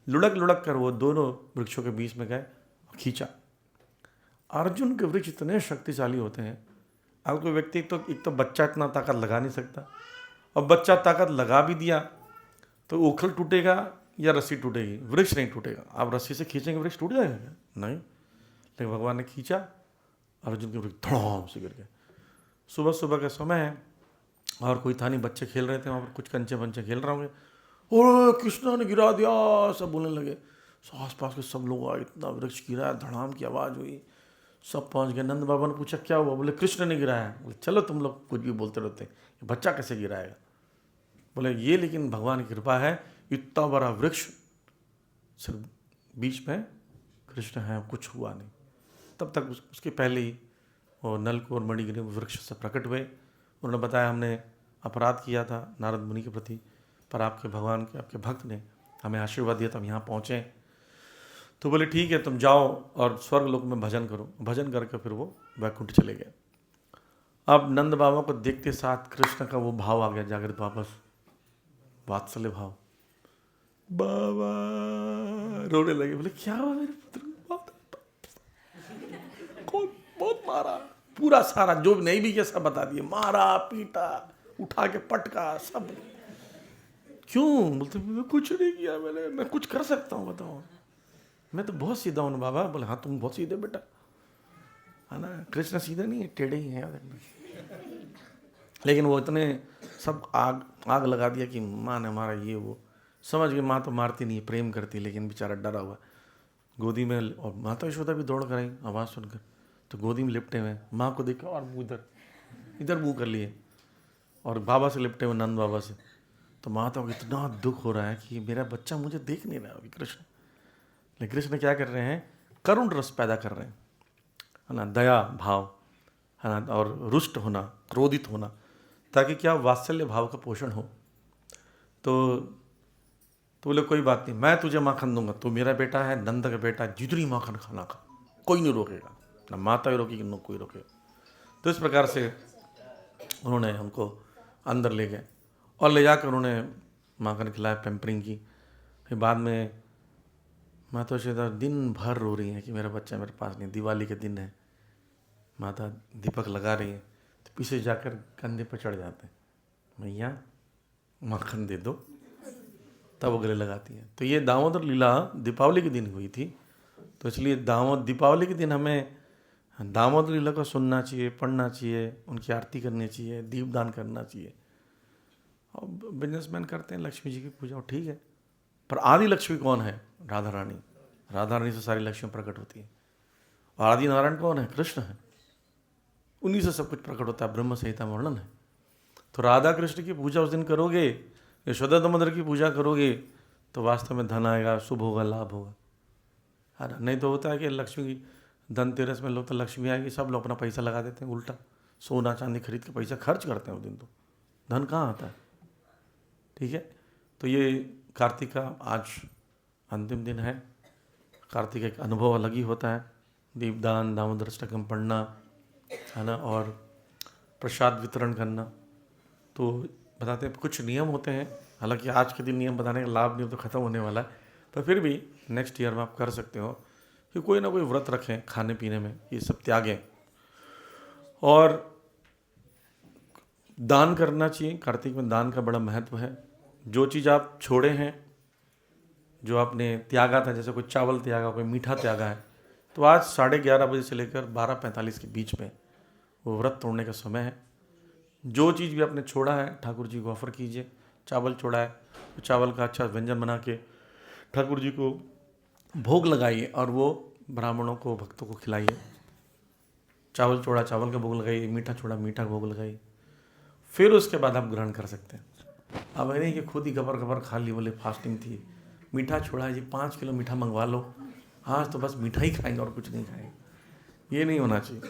लुढ़क कर वो दोनों वृक्षों के बीच में गए और खींचा। अर्जुन के वृक्ष इतने शक्तिशाली होते हैं, अगर कोई व्यक्ति एक तो बच्चा इतना ताकत लगा नहीं सकता, और बच्चा ताकत लगा भी दिया तो उखल टूटेगा या रस्सी टूटेगी, वृक्ष नहीं टूटेगा। आप रस्सी से खींचेंगे वृक्ष टूट जाएगा क्या? नहीं। लेकिन भगवान ने खींचा, अर्जुन के वृक्ष धड़ाम से गिर गए। सुबह सुबह का समय है और कोई था नहीं, बच्चे खेल रहे थे वहाँ पर, कुछ कंचे बंचे खेल रहे होंगे, और कृष्णा ने गिरा दिया, सब बोलने लगे। आस पास के सब लोग आए, इतना वृक्ष गिरा, धड़ाम की आवाज़ हुई, सब पहुँच गए। नंद बाबा ने पूछा क्या हुआ? बोले कृष्ण ने गिराया। बोले चलो तुम लोग कुछ भी बोलते रहते, बच्चा कैसे गिराएगा? बोले ये लेकिन भगवान की कृपा है, इतना बड़ा वृक्ष सिर्फ बीच में कृष्ण है, कुछ हुआ नहीं। तब तक उसके पहले ही वो नल को और मणिग्रीव वृक्ष से प्रकट हुए। उन्होंने बताया हमने अपराध किया था नारद मुनि के प्रति, पर आपके भगवान के, आपके भक्त ने हमें आशीर्वाद दिया तो हम यहाँ पहुँचे। तो बोले ठीक है तुम जाओ और स्वर्ग लोक में भजन करो। भजन करके फिर वो वैकुंठ चले गए। अब नंद बाबा को देखते साथ कृष्ण का वो भाव आ गया जागृत वापस, वात्सल्य भाव। बाबा रोने लगे, बोले क्या हुआ मेरे पुत्र को? बहुत मारा, पूरा सारा जो नहीं भी किया सब बता दिए, मारा पीटा, उठा के पटका, सब। क्यों? बोलते मैं कुछ नहीं किया, मैं कुछ कर सकता हूँ बताओ? मैं तो बहुत सीधा हूँ बाबा। बोले हाँ तुम बहुत सीधे बेटा, है ना। कृष्ण सीधे नहीं है, टेढ़े ही हैं। लेकिन वो इतने सब आग लगा दिया कि माँ ने मारा, ये वो समझ गए। माँ तो मारती नहीं, प्रेम करती, लेकिन बेचारा डरा हुआ गोदी में। और माता यशोदा भी दौड़ कर आई आवाज़ सुनकर, तो गोदी में लिपटे हुए माँ को देखा और मुँह इधर मुँह कर लिए, और बाबा से लिपटे हुए, नंद बाबा से। तो माता को इतना दुख हो रहा है कि मेरा बच्चा मुझे देख नहीं रहा अभी कृष्ण। लेकिन कृष्ण क्या कर रहे हैं? करुण रस पैदा कर रहे हैं, है ना, दया भाव, है ना, और रुष्ट होना, क्रोधित होना, ताकि क्या वात्सल्य भाव का पोषण हो। तो बोले कोई बात नहीं, मैं तुझे माखन दूंगा, तू मेरा बेटा है, नंद का बेटा, जितनी माखन खाना खा, कोई नहीं रोकेगा, ना माता ही रोकेगी ना कोई रोकेगा। तो इस प्रकार से उन्होंने हमको अंदर ले गए और ले जाकर उन्होंने माखन खिलाया, पैम्परिंग की। फिर बाद में माता यशोदा दिन भर रो रही है कि मेरा बच्चा मेरे पास नहीं। दिवाली के दिन है, माता दीपक लगा रही है, तो पीछे जाकर कंधे पर चढ़ जाते हैं, मैया माखन दे दो, तब वो गले लगाती है। तो ये दामोदर लीला दीपावली के दिन हुई थी, तो इसलिए दीपावली के दिन हमें दामोदर लीला को सुनना चाहिए, पढ़ना चाहिए, उनकी आरती करनी चाहिए, दीपदान करना चाहिए। और बिजनेसमैन करते हैं लक्ष्मी जी की पूजा, ठीक है, पर आदि लक्ष्मी कौन है? राधा रानी। राधा रानी से सारी लक्ष्मी प्रकट होती है। और आदि नारायण कौन है? कृष्ण है। उन्हीं से सब कुछ प्रकट होता है, ब्रह्म संहिता में वर्णन है। तो राधा कृष्ण की पूजा उस दिन करोगे, यशोदा दामोदर की पूजा करोगे, तो वास्तव में धन आएगा, शुभ होगा, लाभ होगा, है ना। नहीं तो होता है कि लक्ष्मी धनतेरस में लोग तो लक्ष्मी आएगी, सब लोग अपना पैसा लगा देते हैं, उल्टा सोना चांदी खरीद के पैसा खर्च करते हैं उस दिन, तो धन कहाँ आता है? ठीक है, तो ये कार्तिक का आज अंतिम दिन है। कार्तिक एक अनुभव अलग ही होता है, दीपदान, दामोदर अष्टकम पढ़ना, है ना, और प्रसाद वितरण करना। तो बताते हैं कुछ नियम होते हैं, हालांकि आज के दिन नियम बताने का लाभ नहीं तो ख़त्म होने वाला है, पर फिर भी नेक्स्ट ईयर में आप कर सकते हो कि कोई ना कोई व्रत रखें, खाने पीने में ये सब त्यागें, और दान करना चाहिए। कार्तिक में दान का बड़ा महत्व है। जो चीज़ आप छोड़े हैं, जो आपने त्यागा था, जैसे कोई चावल त्यागा, कोई मीठा त्यागा है, तो आज 11:30 बजे से लेकर 12:45 के बीच में वो व्रत तोड़ने का समय है। जो चीज़ भी आपने छोड़ा है ठाकुर जी को ऑफर कीजिए। चावल छोड़ा है तो चावल का अच्छा व्यंजन बना के ठाकुर जी को भोग लगाइए और वो ब्राह्मणों को, भक्तों को खिलाइए। चावल छोड़ा, चावल का भोग लगाइए, मीठा छोड़ा, मीठा का भोग लगाइए, फिर उसके बाद आप ग्रहण कर सकते हैं। अब नहीं कि खुद ही गबर गबर खा ली, बोले फास्टिंग थी, मीठा छोड़ा है जी, 5 किलो मीठा मंगवा लो, आज तो बस मीठा ही खाएंगे और कुछ नहीं खाएंगे, ये नहीं होना चाहिए।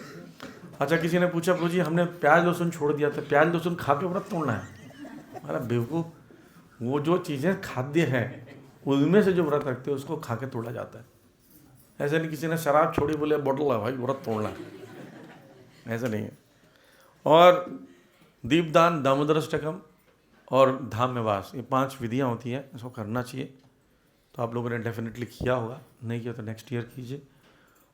अच्छा, किसी ने पूछा प्रभु जी हमने प्याज लहसुन छोड़ दिया था, प्याज लहसुन खा के व्रत तोड़ना है? अरे बेवकूफ़, वो जो चीज़ें खाद्य है उनमें से जो व्रत रखते हैं उसको खा के तोड़ा जाता है। ऐसा नहीं किसी ने शराब छोड़ी बोले बोतल है भाई व्रत तोड़ना है, ऐसा नहीं है। और दीपदान, दामोदर अष्टकम और धाम में वास, ये 5 विधियाँ होती हैं, इसको करना चाहिए। तो आप लोगों ने डेफिनेटली किया होगा, नहीं किया तो नेक्स्ट ईयर कीजिए।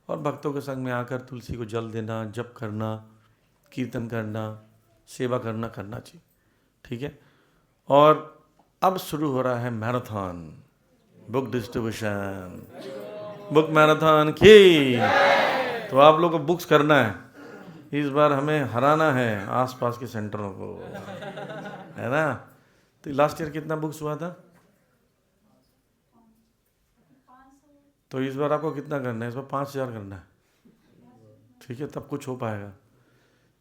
और भक्तों के संग में आकर तुलसी को जल देना, जप करना, कीर्तन करना, सेवा करना चाहिए, ठीक है। और अब शुरू हो रहा है marathon, book distribution, book marathon की। तो आप लोगों को बुक्स करना है, इस बार हमें हराना है आसपास के सेंटरों को, है ना। तो लास्ट ईयर कितना बुक्स हुआ था? तो इस बार आपको कितना करना है? इस बार 5,000 करना है, ठीक है, तब कुछ हो पाएगा।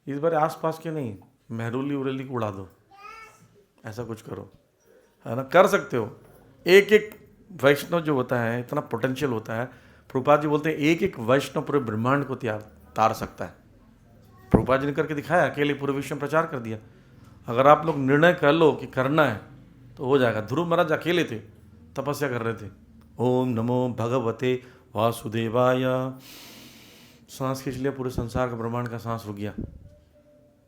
इस बार आसपास के नहीं, महरूली उरेली को उड़ा दो, ऐसा कुछ करो, है ना। कर सकते हो। एक एक वैष्णव जो होता है इतना पोटेंशियल होता है, प्रभुपाद जी बोलते हैं एक एक वैष्णव पूरे ब्रह्मांड को तार सकता है। प्रभुपाद जी ने करके दिखाया, अकेले पूरे विश्व में प्रचार कर दिया। अगर आप लोग निर्णय कर लो कि करना है तो हो जाएगा। ध्रुव महाराज अकेले थे, तपस्या कर रहे थे, ओम नमो भगवते वासुदेवाय, सांस खींच लिया, पूरे संसार का ब्रह्मांड का सांस रुक गया।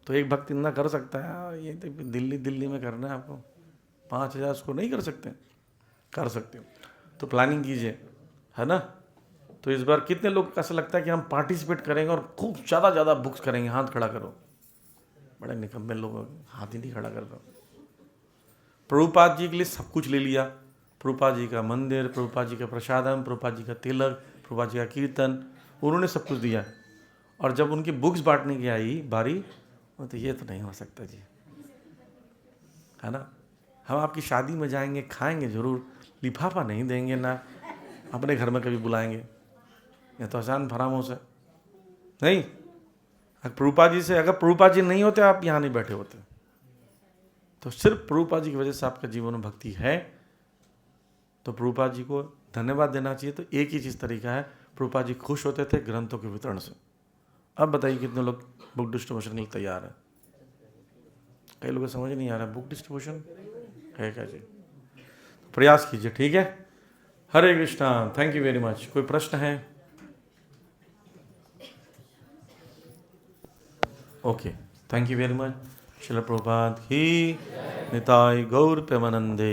तो एक भक्त इतना कर सकता है। ये तो दिल्ली में करना है आपको, 5,000 उसको नहीं कर सकते, कर सकते हो तो प्लानिंग कीजिए, है ना। तो इस बार कितने लोग को ऐसा लगता है कि हम पार्टिसिपेट करेंगे और खूब ज़्यादा बुक्स करेंगे? हाथ खड़ा करो। बड़े निकम्मे लोग, हाथ ही नहीं खड़ा कर रहे। प्रभुपाद जी के लिए सब कुछ ले लिया, प्रभुपाद जी का मंदिर, प्रभुपाद जी का प्रसादम, प्रभुपाद जी का तिलक, प्रभुपाद जी का कीर्तन, उन्होंने सब कुछ दिया। और जब उनकी बुक्स बांटने की आई बारी, तो ये तो नहीं हो सकता जी, है ना। हम आपकी शादी में जाएंगे, खाएंगे जरूर, लिफाफा नहीं देंगे ना, अपने घर में कभी बुलाएंगे, ये तो आसान फरामोश है। नहीं, प्रभुपाद जी से, अगर प्रभुपाद जी नहीं होते आप यहाँ नहीं बैठे होते। तो सिर्फ प्रभुपाद जी की वजह से आपका जीवन में भक्ति है, तो प्रभुपाद जी को धन्यवाद देना चाहिए। तो एक ही चीज़ तरीका है, प्रभुपाद जी खुश होते थे ग्रंथों के वितरण से। अब बताइए कितने लोग बुक डिस्ट्रीब्यूशन के लिए तैयार है? कई लोगों को समझ नहीं आ रहा बुक डिस्ट्रीब्यूशन है क्या जी। प्रयास कीजिए, ठीक है। Hare Krishna, thank you very much. कोई प्रश्न है? Okay, thank you very much. Srila Prabhupada की निताय गौर प्रेमानंदे।